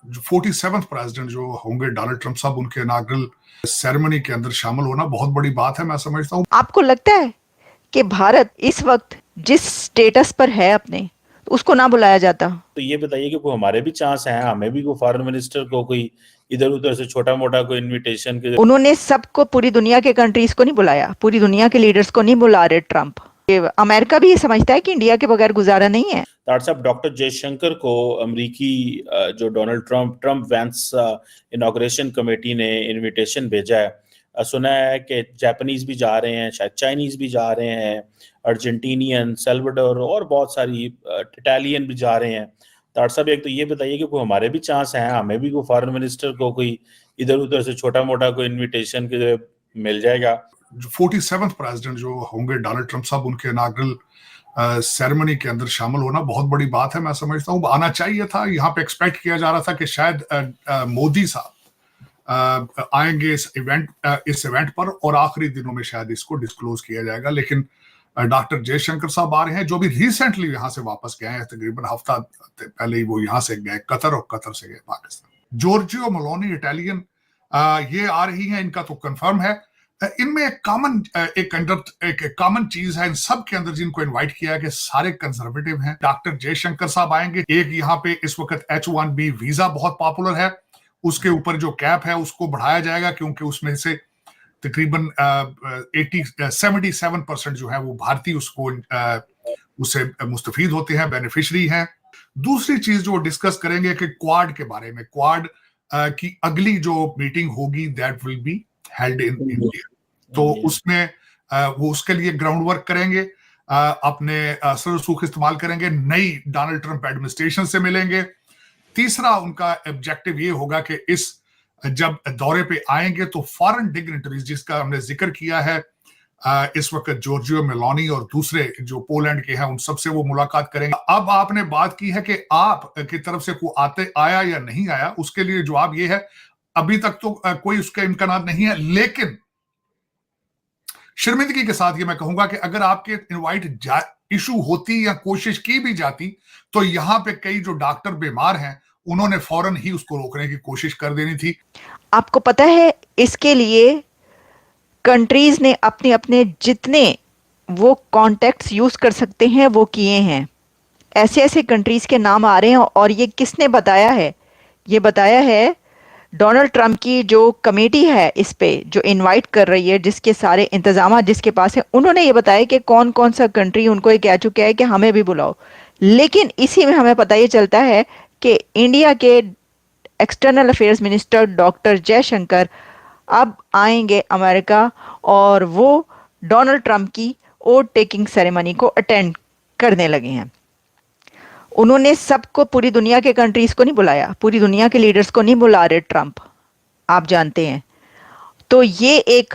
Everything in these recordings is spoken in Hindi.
47th प्रेसिडेंट जो होंगे डोनाल्ड ट्रंप साहब, उनके इनाग्रल सेरेमनी के अंदर शामिल होना बहुत बड़ी बात है, मैं समझता हूँ। आपको लगता है कि भारत इस वक्त जिस स्टेटस पर है अपने, तो उसको ना बुलाया जाता? तो ये बताइए कि कोई हमारे भी चांस हैं, हमें भी कोई फॉरेन मिनिस्टर को कोई इधर उधर से छोटा मोटा कोई इनविटेशन के? उन्होंने सबको, पूरी दुनिया के कंट्रीज को नहीं बुलाया, पूरी दुनिया के लीडर्स को नहीं बुला रहे ट्रंप। अमेरिका भी ये समझता है कि इंडिया के बगैर गुजारा नहीं है। डॉक्टर साहब, डॉक्टर जयशंकर को अमेरिकी जो Donald Trump Vance inauguration committee ने इनविटेशन भेजा है। सुना है कि जापानीज भी जा रहे हैं, शायद चाइनीज भी जा रहे हैं, अर्जेंटीनियन, सेल्वाडोर और बहुत सारी इटालियन भी जा रहे हैं। डॉक्टर साहब, एक तो ये बताइए कि कोई हमारे भी चांस हैं, हमें भी कोई फॉरेन मिनिस्टर को कोई इधर उधर से छोटा मोटा कोई इनविटेशन के मिल जाएगा? 47th प्रेसिडेंट जो होंगे डोनाल्ड ट्रंप साहब, उनके इनाग्रल सेरेमनी के अंदर शामिल होना बहुत बड़ी बात है, मैं समझता हूँ। आना चाहिए था। यहाँ पे एक्सपेक्ट किया जा रहा था कि शायद मोदी साहब आएंगे इस इवेंट पर, और आखिरी दिनों में शायद इसको डिस्क्लोज किया जाएगा। लेकिन डॉक्टर जयशंकर साहब आ रहे हैं, जो भी रिसेंटली यहाँ से वापस गए हैं, तकरीबन हफ्ता पहले ही वो यहाँ से गए कतर, और कतर से गए पाकिस्तान। जॉर्जियो मेलोनी इटालियन ये आ रही हैं, इनका तो कंफर्म है। इनमें एक कॉमन चीज है इन सब के अंदर जिनको इनवाइट किया है कि सारे कंजर्वेटिव हैं। डॉक्टर जयशंकर साहब आएंगे। एक यहाँ पे इस वक्त H1B वीजा बहुत पॉपुलर है, उसके ऊपर जो कैप है उसको बढ़ाया जाएगा, क्योंकि उसमें से तकरीबन 77% जो है वो भारतीय उससे मुस्तफीद होते हैं, बेनिफिशरी हैं। दूसरी चीज जो डिस्कस करेंगे कि क्वाड के बारे में, क्वाड की अगली जो मीटिंग होगी that will be held in India. तो उसमें वो उसके लिए ग्राउंड वर्क करेंगे, अपने असर सूख इस्तेमाल करेंगे, नई डोनाल्ड ट्रंप एडमिनिस्ट्रेशन से मिलेंगे। तीसरा उनका ऑब्जेक्टिव ये होगा कि इस जब दौरे पे आएंगे तो फॉरेन डिग्निटरीज जिसका हमने जिक्र किया है इस वक्त, जॉर्जियो मेलोनी और दूसरे जो पोलैंड के हैं, उन सबसे वो मुलाकात करेंगे। अब आपने बात की है कि आप की तरफ से कोई आया या नहीं आया, उसके लिए जवाब ये है अभी तक तो कोई उसका इम्कान नहीं है। लेकिन शर्मिंदगी के साथ ये मैं कहूंगा कि अगर आपके इनवाइट इशू होती या कोशिश की भी जाती, तो यहाँ पे कई जो डॉक्टर बीमार हैं उन्होंने फौरन ही उसको रोकने की कोशिश कर देनी थी। आपको पता है इसके लिए कंट्रीज ने अपने अपने जितने वो कॉन्टेक्ट्स यूज कर सकते हैं वो किए हैं। ऐसे ऐसे कंट्रीज के नाम आ रहे हैं, और ये किसने बताया है? ये बताया है डोनाल्ड ट्रंप की जो कमेटी है इस पे, जो इनवाइट कर रही है, जिसके सारे इंतजाम जिसके पास है, उन्होंने ये बताया कि कौन कौन सा कंट्री उनको ये कह चुका है कि हमें भी बुलाओ। लेकिन इसी में हमें पता ये चलता है कि इंडिया के external affairs minister doctor Jaishankar अब आएंगे अमेरिका, और वो डोनाल्ड ट्रंप की ओथ टेकिंग सेरेमनी को अटेंड करने लगे हैं। उन्होंने सबको, पूरी दुनिया के कंट्रीज को नहीं बुलाया, पूरी दुनिया के लीडर्स को नहीं बुला रहे ट्रंप, आप जानते हैं। तो ये एक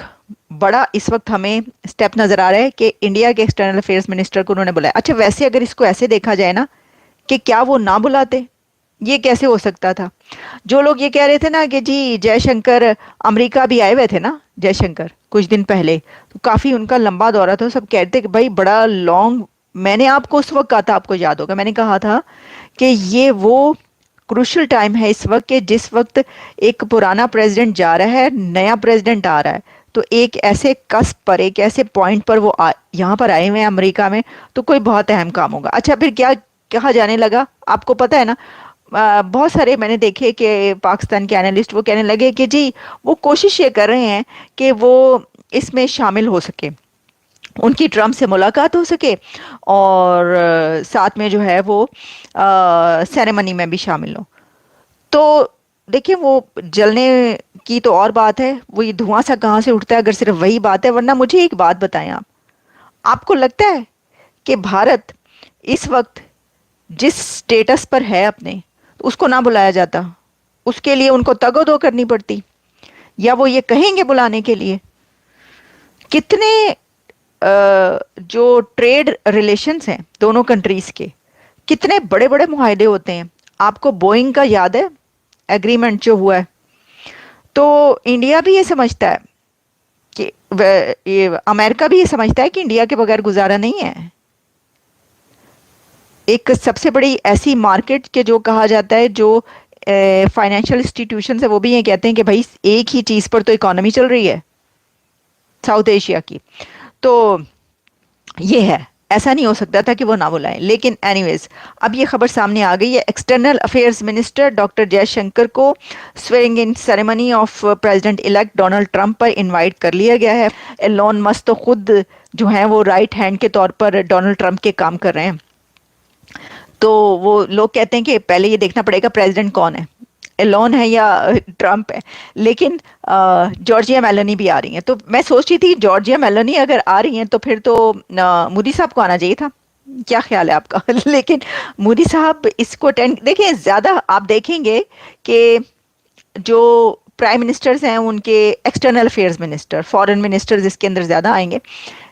बड़ा इस वक्त हमें स्टेप नजर आ रहा है कि इंडिया के एक्सटर्नल अफेयर्स मिनिस्टर को उन्होंने बुलाया। अच्छा, वैसे अगर इसको ऐसे देखा जाए ना कि क्या वो ना बुलाते, ये कैसे हो सकता था? जो लोग ये कह रहे थे ना कि जी जयशंकर अमेरिका भी आए हुए थे ना, जयशंकर कुछ दिन पहले, तो काफी उनका लंबा दौरा था, सब कहते थे कि भाई बड़ा लॉन्ग। मैंने आपको उस वक्त कहा था, आपको याद होगा, मैंने कहा था कि ये वो क्रूशल टाइम है इस वक्त कि जिस वक्त एक पुराना प्रेसिडेंट जा रहा है, नया प्रेसिडेंट आ रहा है, तो एक ऐसे कस्प पर, एक ऐसे पॉइंट पर वो यहाँ पर आए हुए हैं अमेरिका में, तो कोई बहुत अहम काम होगा। अच्छा, फिर क्या कहा जाने लगा, आपको पता है ना? बहुत सारे मैंने देखे कि पाकिस्तान के एनालिस्ट वो कहने लगे कि जी वो कोशिश ये कर रहे हैं कि वो इसमें शामिल हो सके, उनकी ट्रम्प से मुलाकात हो सके, और साथ में जो है वो सेरेमनी में भी शामिल हो। तो देखिए, वो जलने की तो और बात है, वो ये धुआं सा कहाँ से उठता है अगर सिर्फ वही बात है। वरना मुझे एक बात बताएं आप, आपको लगता है कि भारत इस वक्त जिस स्टेटस पर है अपने, उसको ना बुलाया जाता? उसके लिए उनको तगोदो करनी पड़ती, या वो ये कहेंगे बुलाने के लिए? कितने जो ट्रेड रिलेशंस हैं दोनों कंट्रीज के, कितने बड़े बड़े मुआहदे होते हैं। आपको बोइंग का याद है एग्रीमेंट जो हुआ है? तो इंडिया भी ये समझता है कि ये अमेरिका भी ये समझता है कि इंडिया के बगैर गुजारा नहीं है। एक सबसे बड़ी ऐसी मार्केट के जो कहा जाता है, जो फाइनेंशियल इंस्टीट्यूशन है वो भी ये कहते हैं कि भाई एक ही चीज़ पर तो इकोनॉमी चल रही है साउथ एशिया की। तो ये है, ऐसा नहीं हो सकता था कि वो ना बुलाएं। लेकिन एनीवेज अब ये खबर सामने आ गई है, external affairs minister doctor Jaishankar को swearing in ceremony of president elect Donald Trump पर इनवाइट कर लिया गया है। एलोन मस्क तो खुद जो है वो राइट हैंड के तौर पर डोनाल्ड ट्रंप के काम कर रहे हैं। तो वो लोग कहते हैं कि पहले ये देखना पड़ेगा प्रेसिडेंट कौन है, एलोन है या ट्रंप है। लेकिन जॉर्जिया मेलोनी भी आ रही हैं, तो मैं सोच रही थी जॉर्जिया मेलोनी अगर आ रही हैं तो फिर तो मोदी साहब को आना चाहिए था। क्या ख्याल है आपका? लेकिन मोदी साहब इसको अटेंड, देखिए ज़्यादा आप देखेंगे कि जो प्राइम मिनिस्टर्स हैं उनके external affairs minister, foreign ministers इसके अंदर ज़्यादा आएंगे।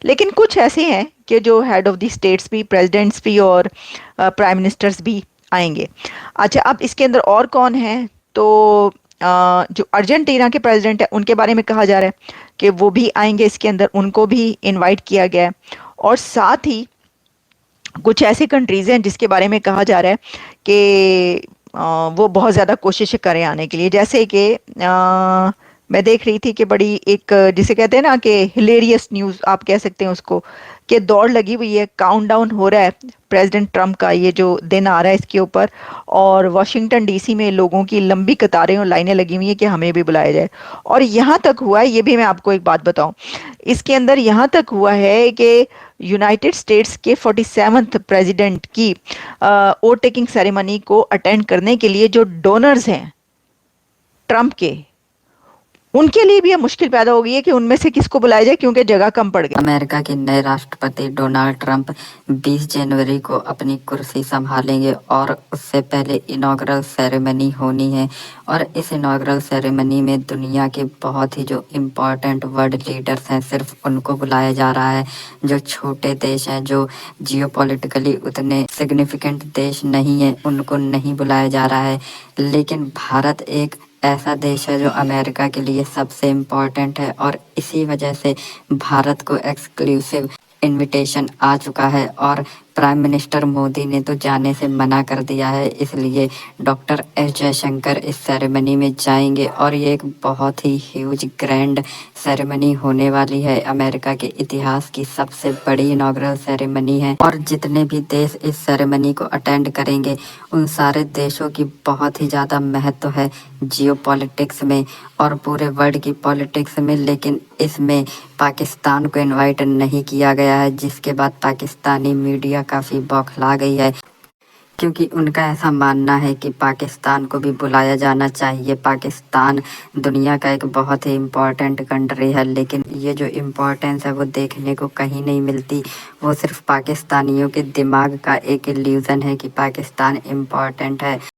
लेकिन कुछ ऐसे हैं कि जो हेड ऑफ द स्टेट्स भी, प्रेसिडेंट्स भी और प्राइम मिनिस्टर्स भी आएंगे। अच्छा, अब इसके अंदर और कौन है? तो जो अर्जेंटीना के प्रेसिडेंट है उनके बारे में कहा जा रहा है कि वो भी आएंगे इसके अंदर, उनको भी इनवाइट किया गया है। और साथ ही कुछ ऐसे कंट्रीज़ हैं जिसके बारे में कहा जा रहा है कि वो बहुत ज़्यादा कोशिश करें आने के लिए। जैसे कि मैं देख रही थी कि बड़ी एक जिसे कहते हैं ना कि हिलेरियस न्यूज़ आप कह सकते हैं उसको, कि दौड़ लगी हुई है, काउंटडाउन हो रहा है प्रेसिडेंट ट्रंप का ये जो दिन आ रहा है इसके ऊपर। और वाशिंगटन डीसी में लोगों की लंबी कतारें और लाइनें लगी हुई हैं कि हमें भी बुलाया जाए। और यहाँ तक हुआ है, ये भी मैं आपको एक बात बताऊं, इसके अंदर यहाँ तक हुआ है कि यूनाइटेड स्टेट्स के 47th प्रेसिडेंट की ओट टेकिंग सेरेमनी को अटेंड करने के लिए जो डोनर्स हैं ट्रंप के, उनके लिए भी यह मुश्किल पैदा हो गई है कि उनमें से किसको बुलाया जाए क्योंकि जगह कम पड़ गई। अमेरिका के नए राष्ट्रपति डोनाल्ड ट्रंप 20 जनवरी को अपनी कुर्सी संभालेंगे और उससे पहले इनॉग्रल सेरेमनी होनी है। और इस इनॉग्रल सेरेमनी में दुनिया के बहुत ही जो इम्पोर्टेंट वर्ल्ड लीडर्स हैं सिर्फ उनको बुलाया जा रहा है। जो छोटे देश हैं, जो जियोपॉलिटिकली उतने सिग्निफिकेंट देश नहीं है, उनको नहीं बुलाया जा रहा है। लेकिन भारत एक ऐसा देश है जो अमेरिका के लिए सबसे इम्पोर्टेंट है और इसी वजह से भारत को एक्सक्लूसिव इनविटेशन आ चुका है और प्राइम मिनिस्टर मोदी ने तो जाने से मना कर दिया है। इसलिए डॉक्टर एस जयशंकर इस सेरेमनी में जाएंगे और ये एक बहुत ही ह्यूज ग्रैंड सेरेमनी होने वाली है। अमेरिका के इतिहास की सबसे बड़ी इनॉग्रल सेरेमनी है और जितने भी देश इस सेरेमनी को अटेंड करेंगे उन सारे देशों की बहुत ही ज़्यादा महत्व है जियोपॉलिटिक्स में और पूरे वर्ल्ड की पॉलिटिक्स में। लेकिन इसमें पाकिस्तान को इनवाइट नहीं किया गया है, जिसके बाद पाकिस्तानी मीडिया काफ़ी बौखला गई है क्योंकि उनका ऐसा मानना है कि पाकिस्तान को भी बुलाया जाना चाहिए। पाकिस्तान दुनिया का एक बहुत ही इम्पोर्टेंट कंट्री है, लेकिन ये जो इम्पोर्टेंस है वो देखने को कहीं नहीं मिलती। वो सिर्फ पाकिस्तानियों के दिमाग का एक इल्यूज़न है कि पाकिस्तान इम्पोर्टेंट है।